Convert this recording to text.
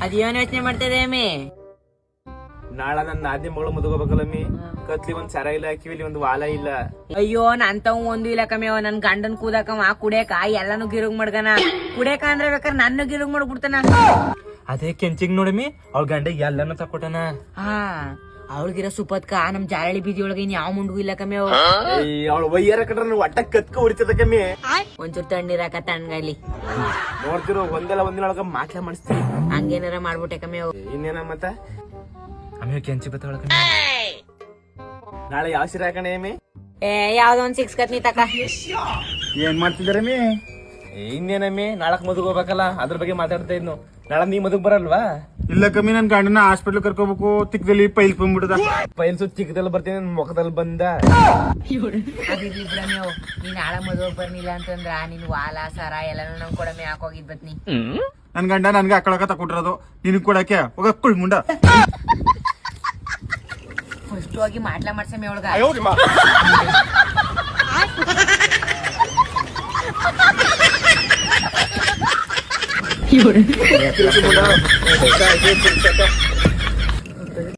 ಅದೇನ್ ಯೋಚನೆ ಮಾಡ್ತಿದೆ ಅಮ್ಮಿ? ನಾಳ ನನ್ನ ನಾದಿನಿ ಮಗಳು ಮದುಕೋಬೇಕಲ್ಲಮ್ಮಿ. ಕತ್ಲಿ ಒಂದ್ ಸರ ಇಲ್ಲ, ಕಿವಿಲಿ ಒಂದ್ ವಾಲ ಇಲ್ಲ. ಅಯ್ಯೋ ನಂತವ್ ಒಂದು ಇಲ್ಲ ಕಮ್ಮಿಯವ. ನನ್ ಗಂಡನ್ ಕೂದಕವ ಕುಡಿಯಕ ಎಲ್ಲಾನು ಗಿರುಗ್ ಮಾಡ್ಗನ. ಕುಡಿಯಕ ಅಂದ್ರೆ ಬೇಕಾದ್ರೆ ನನ್ನ ಗಿರುಗ್ ಮಾಡ್ಬಿಡ್ತಾನ. ಅದೇ ಕೆಂಚಿಗ್ ನೋಡಮ್ಮಿ, ಅವ್ಳ ಗಂಡ ಎಲ್ಲಾನು ತಕೊಟ್ಟನ. ಹಾ ಅವ್ಳಿಗಿರೋ ಸುಪತ್ಕ ನಮ್ ಜಾರಳಿ ಬೀದಿ ಒಳಗ ಇನ್ ಯಾವ ಮುಂಡ್ಗು ಇಲ್ಲ ಕಮ್ಮಿಯವ. ಅವಳು ವಯ್ಯಾರ ಕಟ್ರ ಒಟ್ಟ ಕತ್ಕ ಹೊಡಿತದ ಕಮ್ಮಿ. ಒಂಚೂರು ತಣ್ಣೀರಾಕ ತಣ್ಣಗಾಗ್ಲಿ ನೋಡ್ತಿರೋ ಒಂದಿನ ಒಳಗ ಮಾಟ್ಲ ಮಾಡಿಸ್ತೀವಿ. ಹಂಗೇನಾರ ಮಾಡ್ಬಿಟ್ಟೆ ಕಮ್ಮಿಯವ. ಇನ್ನೇನ ಮತ್ತ ಅಮ್ಮಿ ಕೆಂಚಿ ಬತ್ತವಳ ಕಮ್ಮಿ. ನಾಳೆ ಯಾವ ಸೀರೆ ಹಾಕಣೆ ಅಮ್ಮಿ? ಯಾವ್ದೋ ಒಂದ್ 6 ಕತ್ನಿ ತಕ. ಏನ್ ಮಾಡ್ತಿದಾರಮ್ಮಿ? ಇನ್ನೇನಮ್ಮಿ, ನಾಳಕ್ ಮದುಗ್ ಹೋಗ್ಬೇಕಲ್ಲ, ಅದ್ರ ಬಗ್ಗೆ ಮಾತಾಡ್ತಾ ಇದ್ನು. ನಾಳೆ ನೀ ಮದುಗ್ ಬರಲ್ವಾ? ಇಲ್ಲ ಕಮ್ಮಿ, ನನ್ ಗಂಡನ ಹಾಸ್ಪಿಟ್ಲ್ ಕರ್ಕೋಬೇಕು. ತಿಕ್ಕದಲ್ಲಿ ಪೈಲ್ ಬಂದ್ಬಿಟ್ಟದ. ಪೈಲ್ ಸುತ್ತ ಚಿಕ್ಕದಲ್ಲಿ ಬರ್ತೀನಿ, ನನ್ ಮುಖದಲ್ಲಿ ಬಂದ. ಅದಿರ್ಲಿ ಬಿಡಮ್ಯವ್, ನೀನ್ ನಾಳೆ ಮದುವೆ ಬರ್ನಿಲ್ಲ ಅಂತಂದ್ರ ನಿನ್ ವಾಲ ಸರ ಎಲ್ಲಾನು ನಮ್ ಕೊಡಮೆ ಹಾಕೋಗಿದ್ ಬತ್ನಿ. ನನ್ ಗಂಡ ನನ್ಗೆ ಹಾಕೊಳಕ ತಕೊಟ್ಟಿರೋದು, ನಿನಗ್ ಕೊಡಕ್ಕೆ ಹೋಗ ಕುಳ್ ಮುಂಡ. ಫಸ್ಟ್ ಹೋಗಿ ಮಾಡ್ಲಾ ಮಾಡ್ಸಮೆ ಒಳಗ. ಇವ್ರು